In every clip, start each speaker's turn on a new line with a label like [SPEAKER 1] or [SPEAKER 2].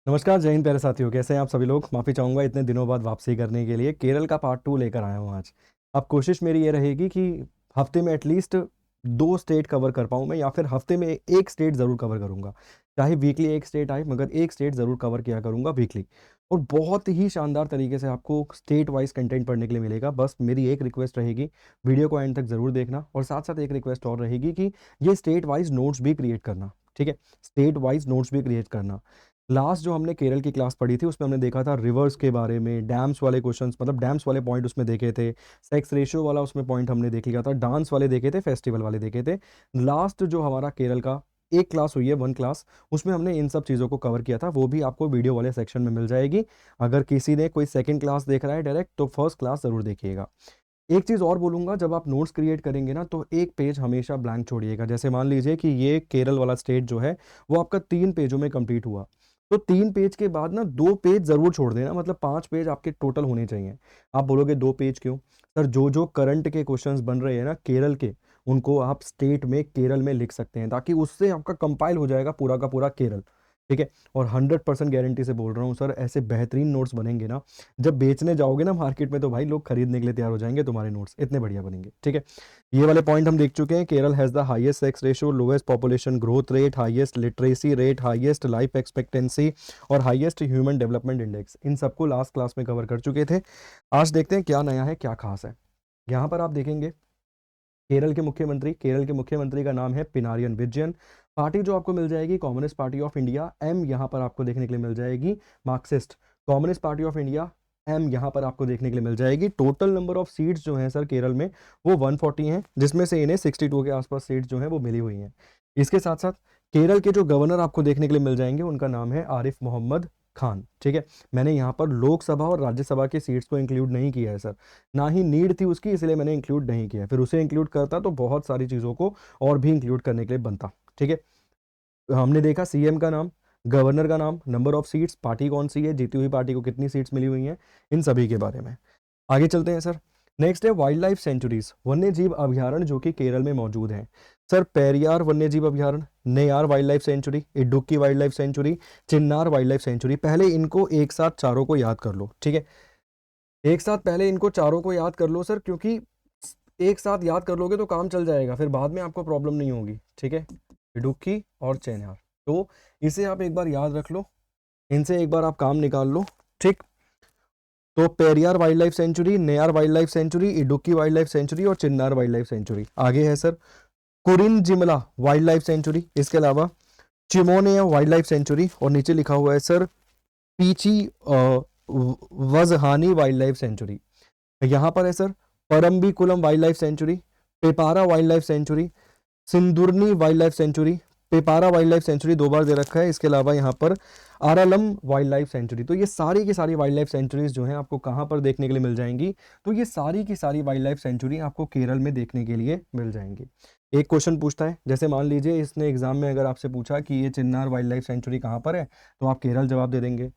[SPEAKER 1] नमस्कार, जय हिंद प्यारे साथियों। कैसे हैं आप सभी लोग? माफ़ी चाहूँगा इतने दिनों बाद वापसी करने के लिए। केरल का पार्ट 2 लेकर आया हूँ आज। अब कोशिश मेरी ये रहेगी कि हफ़्ते में एटलीस्ट 2 स्टेट कवर कर पाऊँ मैं, या फिर हफ़्ते में 1 स्टेट ज़रूर कवर करूँगा। चाहे वीकली 1 स्टेट आए, मगर 1 स्टेट ज़रूर कवर किया करूँगा वीकली। और बहुत ही शानदार तरीके से आपको स्टेट वाइज़ कंटेंट पढ़ने के लिए मिलेगा। बस मेरी एक रिक्वेस्ट रहेगी, वीडियो को एंड तक ज़रूर देखना, और साथ-साथ एक रिक्वेस्ट और रहेगी कि ये स्टेट वाइज़ नोट्स भी क्रिएट करना, ठीक है? स्टेट वाइज़ नोट्स भी क्रिएट करना। लास्ट जो हमने केरल की क्लास पढ़ी थी, उसमें हमने देखा था रिवर्स के बारे में, डैम्स वाले क्वेश्चंस, मतलब डैम्स वाले पॉइंट उसमें देखे थे, सेक्स रेशियो वाला उसमें पॉइंट हमने देख लिया था, डांस वाले देखे थे, फेस्टिवल वाले देखे थे। लास्ट जो हमारा केरल का एक क्लास हुई है, 1 क्लास, उसमें हमने इन सब चीज़ों को कवर किया था। वो भी आपको वीडियो वाले सेक्शन में मिल जाएगी। अगर किसी ने कोई सेकंड क्लास देख रहा है डायरेक्ट, तो फर्स्ट क्लास ज़रूर देखिएगा। एक चीज़ और बोलूँगा, जब आप नोट्स क्रिएट करेंगे ना, तो एक पेज हमेशा ब्लैंक छोड़िएगा। जैसे मान लीजिए कि ये केरल वाला स्टेट जो है, वो आपका 3 पेजों में कंप्लीट हुआ। तो 3 पेज के बाद ना 2 पेज ज़रूर छोड़ देना, मतलब 5 पेज आपके टोटल होने चाहिए। आप बोलोगे 2 पेज क्यों? सर, जो करंट के क्वेश्चंस बन रहे हैं ना केरल के, उनको आप स्टेट में केरल में लिख सकते हैं, ताकि उससे आपका कंपाइल हो जाएगा पूरा का पूरा केरल, ठीक है? और 100% गारंटी से बोल रहा हूँ सर, ऐसे बेहतरीन नोट्स बनेंगे ना, जब बेचने जाओगे ना मार्केट में, तो भाई लोग खरीदने के लिए तैयार हो जाएंगे। तुम्हारे नोट्स इतने बढ़िया बनेंगे, ठीक है? ये वाले पॉइंट हम देख चुके हैं। Kerala has the highest sex ratio, lowest population growth rate, highest literacy rate, highest life expectancy और हाईएस्ट ह्यूमन डेवलपमेंट इंडेक्स। इन सबको लास्ट क्लास में कवर कर चुके थे। आज देखते हैं क्या नया है, क्या खास है। यहाँ पर आप देखेंगे केरल के मुख्यमंत्री का नाम है पिनारियन विजयन। पार्टी जो आपको मिल जाएगी, Communist Party of India, M यहाँ पर आपको देखने के लिए मिल जाएगी। Marxist Communist Party of India, M यहाँ पर आपको देखने के लिए मिल जाएगी। टोटल नंबर ऑफ सीट्स जो हैं सर केरल में, वो 140 हैं, जिसमें से इन्हें 62 के आसपास सीट्स जो हैं वो मिली हुई हैं। इसके साथ साथ केरल के जो गवर्नर आपको देखने के लिए मिल जाएंगे, उनका नाम है आरिफ मोहम्मद खान, ठीक है? मैंने यहाँ पर लोकसभा और राज्यसभा की सीट्स को इंक्लूड नहीं किया है सर, ना ही नीड थी उसकी, इसलिए मैंने इंक्लूड नहीं किया। फिर उसे इंक्लूड करता तो बहुत सारी चीज़ों को और भी इंक्लूड करने के लिए बनता, ठीक है? हमने देखा सीएम का नाम, गवर्नर का नाम, नंबर ऑफ सीट्स, पार्टी कौन सी है, जीती हुई पार्टी को कितनी सीट्स मिली हुई हैं, इन सभी के बारे में आगे चलते हैं सर। नेक्स्ट है वाइल्ड लाइफ सेंचुरीज, वन्य जीव अभ्यारण्य जो कि केरल में मौजूद हैं। सर, पेरियार वन्य जीव अभ्यारण्य, Neyyar wildlife sanctuary, Idukki wildlife sanctuary, Chinnar wildlife sanctuary. पहले इनको एक साथ चारों को याद कर लो, ठीक है? एक साथ पहले इनको चारों को याद कर लो सर, क्योंकि एक साथ याद कर लोगे तो काम चल जाएगा, फिर बाद में आपको प्रॉब्लम नहीं होगी, ठीक है? इडुक्की और चेन्नई, तो इसे आप एक बार याद रख लो, इनसे एक बार आप काम निकाल लो, ठीक? तो Periyar wildlife sanctuary, Neyyar wildlife sanctuary, Idukki wildlife sanctuary और चिन्नार वाइल्ड लाइफ सेंचुरी। आगे है सर कुरिन जिमला वाइल्ड लाइफ सेंचुरी, इसके अलावा चिमोनिया वाइल्ड लाइफ सेंचुरी, और नीचे लिखा हुआ है sir Peechi Vazhani wildlife sanctuary. यहाँ पर है sir Parambikulam wildlife sanctuary, Peppara wildlife sanctuary, Shendurney wildlife sanctuary. Peppara wildlife sanctuary 2 बार दे रखा है। इसके अलावा यहाँ पर आरालम वाइल्ड लाइफ सेंचुरी। तो ये सारी की सारी वाइल्ड लाइफ सेंचुरीज जो हैं आपको कहाँ पर देखने के लिए मिल जाएंगी? तो ये सारी की सारी वाइल्ड लाइफ सेंचुरी आपको केरल में देखने के लिए मिल जाएंगी। एक क्वेश्चन पूछता है, जैसे मान लीजिए इसने एग्जाम में अगर आपसे पूछा कि ये चिन्नार वाइल्ड लाइफ सेंचुरी कहाँ पर है, तो आप केरल जवाब दे देंगे।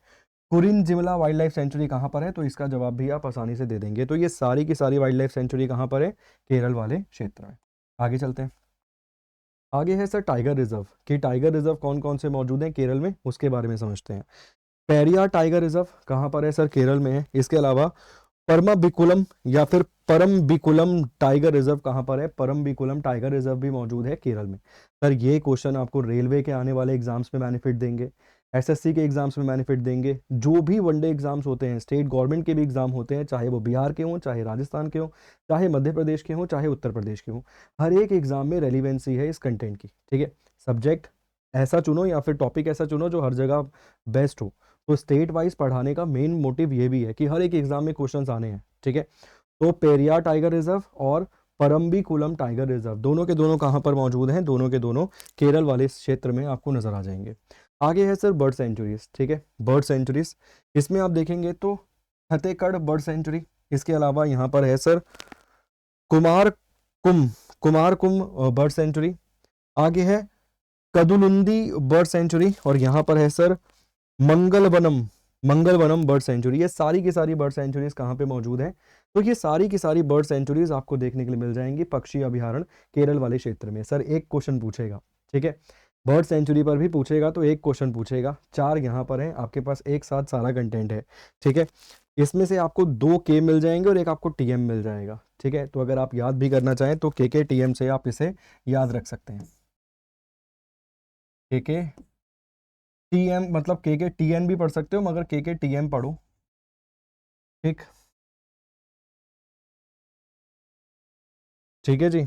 [SPEAKER 1] कुरिन जिमला वाइल्ड लाइफ सेंचुरी कहाँ पर है, तो इसका जवाब भी आप आसानी से दे देंगे। तो ये सारी की सारी वाइल्ड लाइफ सेंचुरी कहाँ पर है? केरल वाले क्षेत्र में। आगे चलते हैं। आगे है सर टाइगर रिजर्व, कि टाइगर रिजर्व कौन कौन से मौजूद हैं केरल में, उसके बारे में समझते हैं। पेरियार टाइगर रिजर्व कहाँ पर है सर? केरल में है। इसके अलावा परम्बिकुलम या फिर परम्बिकुलम टाइगर रिजर्व कहाँ पर है? परम्बिकुलम टाइगर रिजर्व भी मौजूद है केरल में। सर, ये क्वेश्चन आपको रेलवे के आने वाले एग्जाम्स में बेनिफिट देंगे, एसएससी के एग्जाम्स में बेनिफिट देंगे, जो भी वनडे एग्जाम्स होते हैं, स्टेट गवर्नमेंट के भी एग्जाम होते हैं, चाहे वो बिहार के हों, चाहे राजस्थान के हों, चाहे मध्य प्रदेश के हों, चाहे उत्तर प्रदेश के हों, हर एक एग्जाम में रेलिवेंसी है इस कंटेंट की, ठीक है? सब्जेक्ट ऐसा चुनो या फिर टॉपिक ऐसा चुनो जो हर जगह बेस्ट हो। तो स्टेट वाइज पढ़ाने का मेन मोटिव ये भी है कि हर एक एग्जाम में क्वेश्चंस आने हैं, ठीक है? तो पेरियार टाइगर रिजर्व और परम्बिकुलम टाइगर रिजर्व दोनों के दोनों कहाँ पर मौजूद हैं? दोनों के दोनों केरल वाले क्षेत्र में आपको नजर आ जाएंगे। आगे है सर बर्ड सेंचुरीज, ठीक है? बर्ड सेंचुरीज, इसमें आप देखेंगे तो फतेहगढ़ बर्ड सेंचुरी, इसके अलावा यहाँ पर है सर कुमार कुम कुमार कुम बर्ड सेंचुरी। आगे है कदुलुंदी बर्ड सेंचुरी, और यहाँ पर है sir Mangalavanam Mangalavanam bird sanctuary. ये सारी की सारी बर्ड सेंचुरीज कहाँ पे मौजूद हैं? तो ये सारी की सारी बर्ड सेंचुरीज आपको देखने के लिए मिल जाएंगी पक्षी अभ्यारण्य केरल वाले क्षेत्र में। सर, एक क्वेश्चन पूछेगा, ठीक है? बर्ड सेंचुरी पर भी पूछेगा तो एक क्वेश्चन पूछेगा, 4 यहाँ पर है, आपके पास एक साथ सारा कंटेंट है, ठीक है। इसमें से आपको 2 के मिल जाएंगे और एक आपको टीएम मिल जाएगा, ठीक है। तो अगर आप याद भी करना चाहें तो के टीएम से आप इसे याद रख सकते हैं। के टीएम मतलब के टीएन भी पढ़ सकते हो, मगर के टीएम पढ़ो, ठीक, ठीक है जी।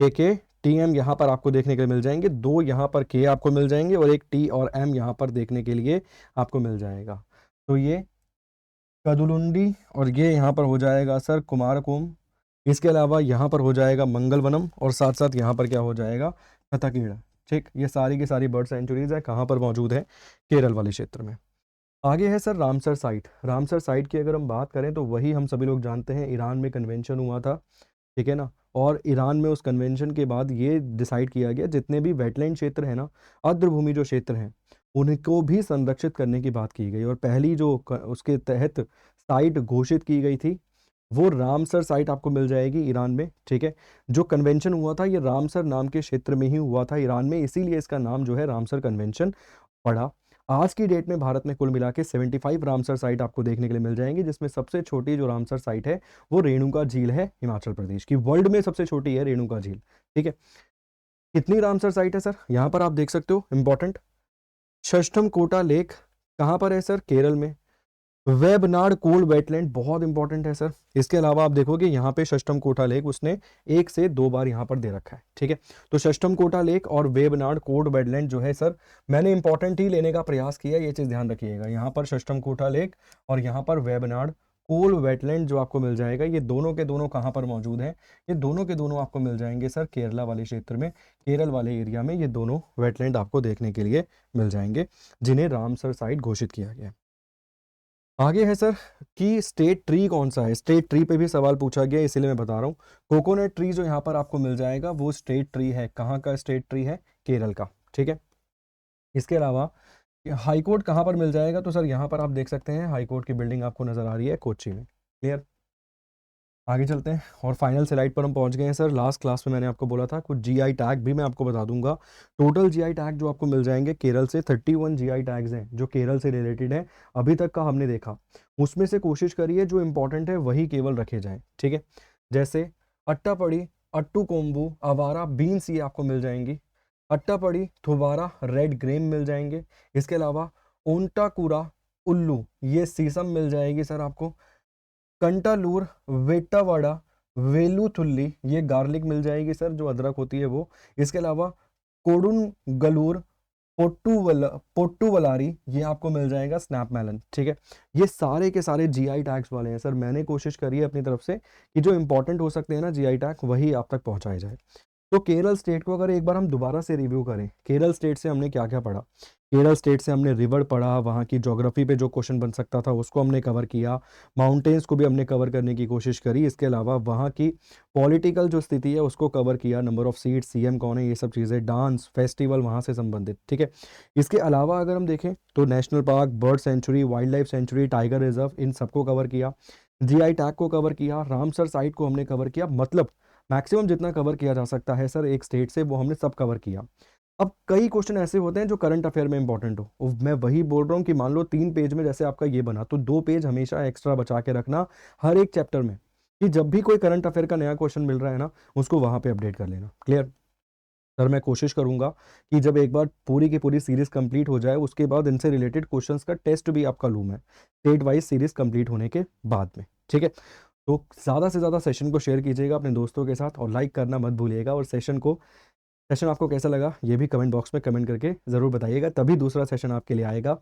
[SPEAKER 1] के टीएम यहाँ पर आपको देखने के लिए मिल जाएंगे, 2 यहाँ पर के आपको मिल जाएंगे और एक टी और एम यहाँ पर देखने के लिए आपको मिल जाएगा। तो ये कदुलुंडी और ये यहाँ पर हो जाएगा सर कुमारकोम। इसके अलावा यहाँ पर हो जाएगा मंगलवनम और साथ साथ यहाँ पर क्या हो जाएगा, कथाकीड़ा, ठीक। ये सारी की सारी बर्ड सेंचुरीज है, कहाँ पर मौजूद है, केरल वाले क्षेत्र में। आगे है sir Ramsar site. Ramsar site की अगर हम बात करें तो वही हम सभी लोग जानते हैं, ईरान में कन्वेंशन हुआ था, ठीक है ना। और ईरान में उस कन्वेंशन के बाद ये डिसाइड किया गया जितने भी वेटलैंड क्षेत्र है ना, आर्द्रभूमि जो क्षेत्र हैं, उनको भी संरक्षित करने की बात की गई। और पहली जो उसके तहत साइट घोषित की गई थी वो रामसर साइट आपको मिल जाएगी ईरान में, ठीक है। जो कन्वेंशन हुआ था ये रामसर नाम के क्षेत्र में ही हुआ था ईरान में, इसीलिए इसका नाम जो है रामसर कन्वेंशन पड़ा। आज की डेट में भारत में कुल मिला के 75 रामसर साइट आपको देखने के लिए मिल जाएंगी, जिसमें सबसे छोटी जो रामसर साइट है वो रेणुका झील है, हिमाचल प्रदेश की, वर्ल्ड में सबसे छोटी है रेणुका झील, ठीक है। कितनी रामसर साइट है सर, यहाँ पर आप देख सकते हो, इंपॉर्टेंट, षष्ठम कोटा लेक कहाँ पर है सर, केरल में। वेबनाड कोल्ड वेटलैंड बहुत इंपॉर्टेंट है सर। इसके अलावा आप देखोगे यहाँ पे षष्ठम कोटा लेक उसने 1 से 2 बार यहाँ पर दे रखा है, ठीक है। तो षष्ठम कोटा लेक और वेबनाड कोल्ड वेटलैंड जो है सर, मैंने इंपॉर्टेंट ही लेने का प्रयास किया, ये चीज़ ध्यान रखिएगा। यहाँ पर षष्ठम कोटा लेक और यहाँ पर वेबनाड कोल्ड वेटलैंड जो आपको मिल जाएगा, ये दोनों के दोनों कहाँ पर मौजूद हैं, ये दोनों के दोनों आपको मिल जाएंगे सर केरला वाले क्षेत्र में, केरल वाले एरिया में ये दोनों वेटलैंड आपको देखने के लिए मिल जाएंगे, जिन्हें रामसर साइट घोषित किया गया है। आगे है सर कि स्टेट ट्री कौन सा है, स्टेट ट्री पे भी सवाल पूछा गया, इसीलिए मैं बता रहा हूँ। कोकोनट ट्री जो यहाँ पर आपको मिल जाएगा वो स्टेट ट्री है, कहाँ का स्टेट ट्री है, केरल का, ठीक है। इसके अलावा हाई कोर्ट कहाँ पर मिल जाएगा, तो सर यहाँ पर आप देख सकते हैं हाई कोर्ट की बिल्डिंग आपको नजर आ रही है कोच्चि में, क्लियर। आगे चलते हैं और फाइनल स्लाइड पर हम पहुंच गए हैं सर। लास्ट क्लास में मैंने आपको बोला था कुछ जीआई टैग भी मैं आपको बता दूंगा। टोटल जीआई टैग जो आपको मिल जाएंगे केरल से 31 जीआई टैग्स हैं जो केरल से रिलेटेड है, अभी तक का हमने देखा। उसमें से कोशिश करिए जो इंपॉर्टेंट है वही केवल रखे जाएं, ठीक है। जैसे अट्टापड़ी, अट्टू कोम्बू, अवारा बीन्स ये आपको मिल जाएंगी। अट्टापड़ी, थुवारा, रेड ग्रेम मिल जाएंगे। इसके अलावा ओंटाकुरा, उल्लू, ये सीसम मिल जाएगी सर आपको। कंटालूर, वेट्टावाड़ा, वेलुथुल्ली, ये गार्लिक मिल जाएगी सर जो अदरक होती है वो। इसके अलावा कोडुनगलूर, पोट्टुवलारी, ये आपको मिल जाएगा स्नैप मेलन, ठीक है। ये सारे के सारे जीआई टैग्स वाले हैं सर। मैंने कोशिश करी है अपनी तरफ से कि जो इंपॉर्टेंट हो सकते हैं ना जीआई टैग, वही आप तक पहुंचाए जाए। तो केरल स्टेट को अगर एक बार हम दोबारा से रिव्यू करें, केरल स्टेट से हमने क्या क्या पढ़ा, केरल स्टेट से हमने रिवर पढ़ा, वहाँ की ज्योग्राफी पे जो क्वेश्चन बन सकता था उसको हमने कवर किया, माउंटेन्स को भी हमने कवर करने की कोशिश करी। इसके अलावा वहाँ की पॉलिटिकल जो स्थिति है उसको कवर किया, नंबर ऑफ सीट, सीएम कौन है, ये सब चीज़ें, डांस फेस्टिवल वहाँ से संबंधित, ठीक है। इसके अलावा अगर हम देखें तो national park, bird sanctuary, wildlife sanctuary, tiger reserve, इन सबको कवर किया, जीआई टैग को कवर किया, रामसर साइट को हमने कवर किया। मतलब मैक्सिमम जितना कवर किया जा सकता है सर एक स्टेट से वो हमने सब कवर किया। अब कई क्वेश्चन ऐसे होते हैं जो करंट अफेयर में इंपॉर्टेंट हो, मैं वही बोल रहा हूँ कि मान लो 3 पेज में जैसे आपका ये बना, तो 2 पेज हमेशा एक्स्ट्रा बचा के रखना हर एक चैप्टर में, कि जब भी कोई करंट अफेयर का नया क्वेश्चन मिल रहा है ना, उसको वहां पे अपडेट कर लेना, क्लियर। सर मैं कोशिश करूंगा कि जब एक बार पूरी की पूरी सीरीज कंप्लीट हो जाए उसके बाद इनसे रिलेटेड क्वेश्चंस का टेस्ट भी आपका लूँ मैं, स्टेट वाइज सीरीज कंप्लीट होने के बाद में, ठीक है। तो ज़्यादा से ज़्यादा सेशन को शेयर कीजिएगा अपने दोस्तों के साथ और लाइक करना मत भूलिएगा। और सेशन आपको कैसा लगा ये भी कमेंट बॉक्स में कमेंट करके ज़रूर बताइएगा, तभी दूसरा सेशन आपके लिए आएगा।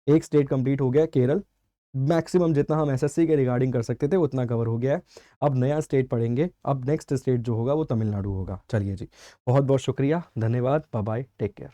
[SPEAKER 1] एक स्टेट कंप्लीट हो गया केरल, मैक्सिमम जितना हम एसएससी के रिगार्डिंग कर सकते थे उतना कवर हो गया है। अब नया स्टेट पढ़ेंगे, अब नेक्स्ट स्टेट जो होगा वो तमिलनाडु होगा। चलिए जी, बहुत बहुत शुक्रिया, धन्यवाद, बाय बाय, टेक केयर।